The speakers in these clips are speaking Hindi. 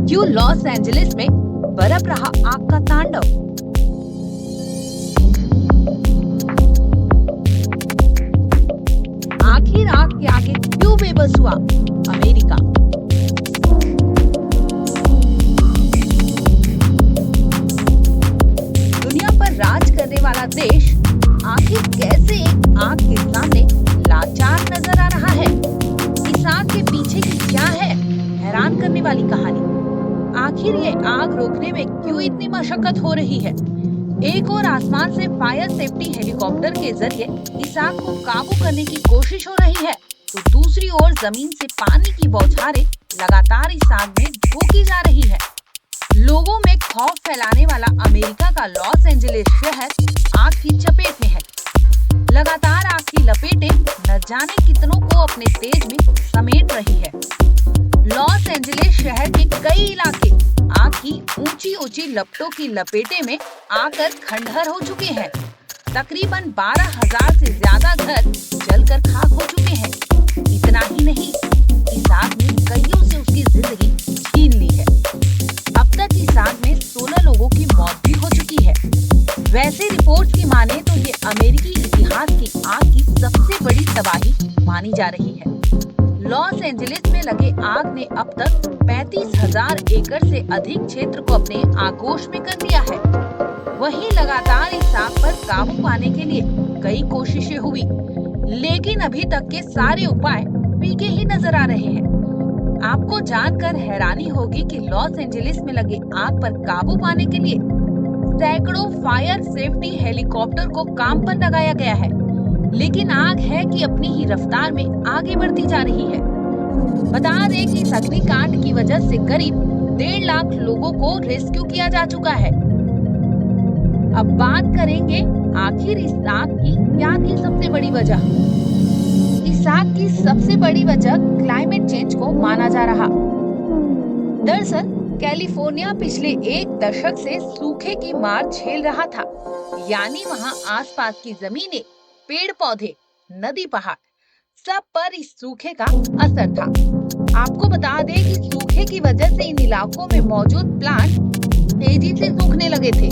क्यों लॉस एंजलिस में बरप रहा आग का तांडव। आखिर आग के आगे क्यों बेबस हुआ अमेरिका। दुनिया पर राज करने वाला देश आखिर कैसे एक आग के सामने लाचार नजर आ रहा है। इस आग के पीछे की क्या है हैरान करने वाली कहानी। आखिर ये आग रोकने में क्यों इतनी मशक्कत हो रही है। एक और आसमान से फायर सेफ्टी हेलीकॉप्टर के जरिए इस आग को काबू करने की कोशिश हो रही है, तो दूसरी ओर जमीन से पानी की बौछारें लगातार इस आग में झोंकी जा रही है। लोगों में खौफ फैलाने वाला अमेरिका का लॉस एंजलिस शहर आग की चपेट में है। लगातार आग की लपेटें न जाने कितनों को अपने तेज में समेट रही है। लॉस एंजलिस शहर के कई इलाके आग की ऊंची ऊंची लपटों की लपेटे में आकर खंडहर हो चुके हैं। तकरीबन 12,000 से ज्यादा घर जलकर खाक हो चुके हैं। इतना ही नहीं, इस आग ने कईयों से उसकी जिंदगी छीन ली है। अब तक इस आग में 16 लोगों की मौत भी हो चुकी है। वैसे रिपोर्ट की माने तो ये अमेरिकी इतिहास की आग की सबसे बड़ी तबाही मानी जा रही है। लॉस एंजलिस में लगे आग ने अब तक 35,000 एकड़ से अधिक क्षेत्र को अपने आगोश में कर लिया है। वहीं लगातार इस आग पर काबू पाने के लिए कई कोशिशें हुई, लेकिन अभी तक के सारे उपाय फीके ही नजर आ रहे हैं। आपको जानकर हैरानी होगी कि लॉस एंजलिस में लगे आग पर काबू पाने के लिए सैकड़ों फायर सेफ्टी हेलीकॉप्टर को काम पर लगाया गया है, लेकिन आग है कि अपनी ही रफ्तार में आगे बढ़ती जा रही है। बता दें कि इस अग्निकांड की वजह से करीब 1.5 लाख लोगों को रेस्क्यू किया जा चुका है। अब बात करेंगे आखिर इस आग की क्या थी सबसे बड़ी वजह। इस आग की सबसे बड़ी वजह क्लाइमेट चेंज को माना जा रहा। दरअसल कैलिफोर्निया पिछले 1 दशक से सूखे की मार झेल रहा था, यानी वहाँ आसपास की जमीनें, पेड़ पौधे, नदी, पहाड़ सब पर इस सूखे का असर था। आपको बता दें कि सूखे की वजह से इन इलाकों में मौजूद प्लांट तेजी से सूखने लगे थे,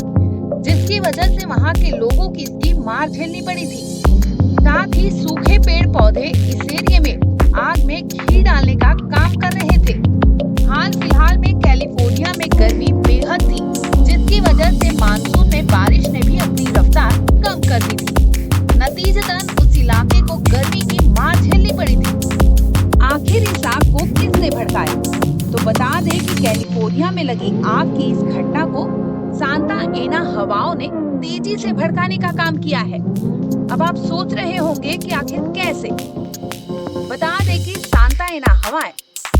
जिसकी वजह से वहाँ के लोगों की इसकी मार झेलनी पड़ी थी। साथ ही सूखे पेड़ पौधे इस एरिया में आग में घी डालने का काम कर रहे थे। हाल फिलहाल में कैलिफोर्निया में गर्मी बेहद थी, जिसकी वजह से मानसून में बारिश ने भी अपनी रफ्तार कम कर दी थी। नतीजतन उस इलाके को गर्मी की मार झेलनी पड़ी थी। आखिर इस आग को किसने भड़काया? तो बता दें कि कैलिफोर्निया में लगी आग की इस घटना को सांता एना हवाओं ने तेजी से भड़काने का काम किया है। अब आप सोच रहे होंगे कि आखिर कैसे। बता दें कि सांता एना हवाएं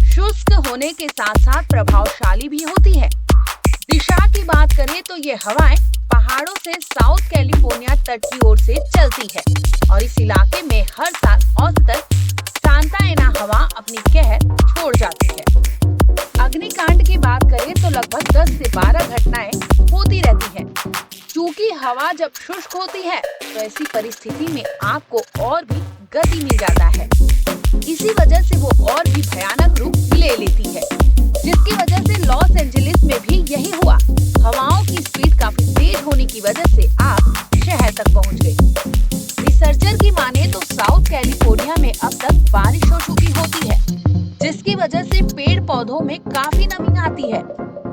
शुष्क होने के साथ साथ प्रभावशाली भी होती है। दिशा की बात करें तो ये हवाएं पहाड़ों से साउथ कैलिफोर्निया तट की ओर से चलती है और इस इलाके में हर साल औसतन सांता एना हवा अपनी कहर छोड़ जाती है। अग्निकांड की बात करें तो लगभग 10 से 12 घटनाएं होती रहती है। क्योंकि हवा जब शुष्क होती है तो ऐसी परिस्थिति में आग को और भी गति मिल जाता है। इसी वजह से वो और भी भयानक रूप ले लेती है, जिसकी वजह से लॉस एंजलिस में भी यही हुआ। हवाओं की स्पीड काफी तेज होने की वजह से आग शहर तक पहुंच गई। रिसर्चर की माने तो साउथ कैलिफोर्निया में अब तक बारिश हो चुकी होती है, जिसकी वजह से पेड़ पौधों में काफी नमी आती है।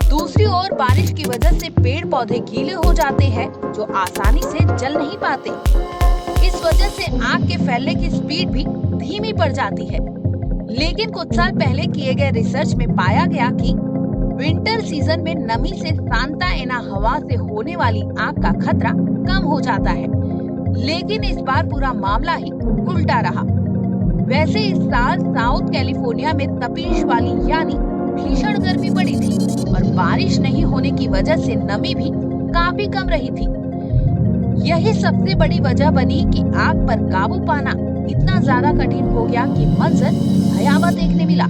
दूसरी ओर बारिश की वजह से पेड़ पौधे गीले हो जाते हैं, जो आसानी से जल नहीं पाते। इस वजह से आग के फैलने की स्पीड भी धीमी पड़ जाती है। लेकिन कुछ साल पहले किए गए रिसर्च में पाया गया कि विंटर सीजन में नमी से सांता एना हवा से होने वाली आग का खतरा कम हो जाता है। लेकिन इस बार पूरा मामला ही उल्टा रहा। वैसे इस साल साउथ कैलिफोर्निया में तपिश वाली यानी भीषण गर्मी पड़ी थी और बारिश नहीं होने की वजह से नमी भी काफी कम रही थी। यही सबसे बड़ी वजह बनी कि आग पर काबू पाना इतना ज्यादा कठिन हो गया कि मंजर भयावह देखने मिला।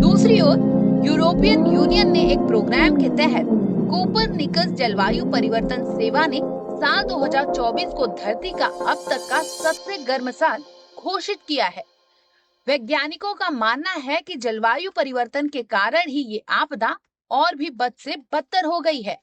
दूसरी ओर यूरोपियन यूनियन ने एक प्रोग्राम के तहत कोपरनिकस जलवायु परिवर्तन सेवा ने साल 2024 को धरती का अब तक का सबसे गर्म साल घोषित किया है। वैज्ञानिकों का मानना है कि जलवायु परिवर्तन के कारण ही ये आपदा और भी बद से बदतर हो गई है।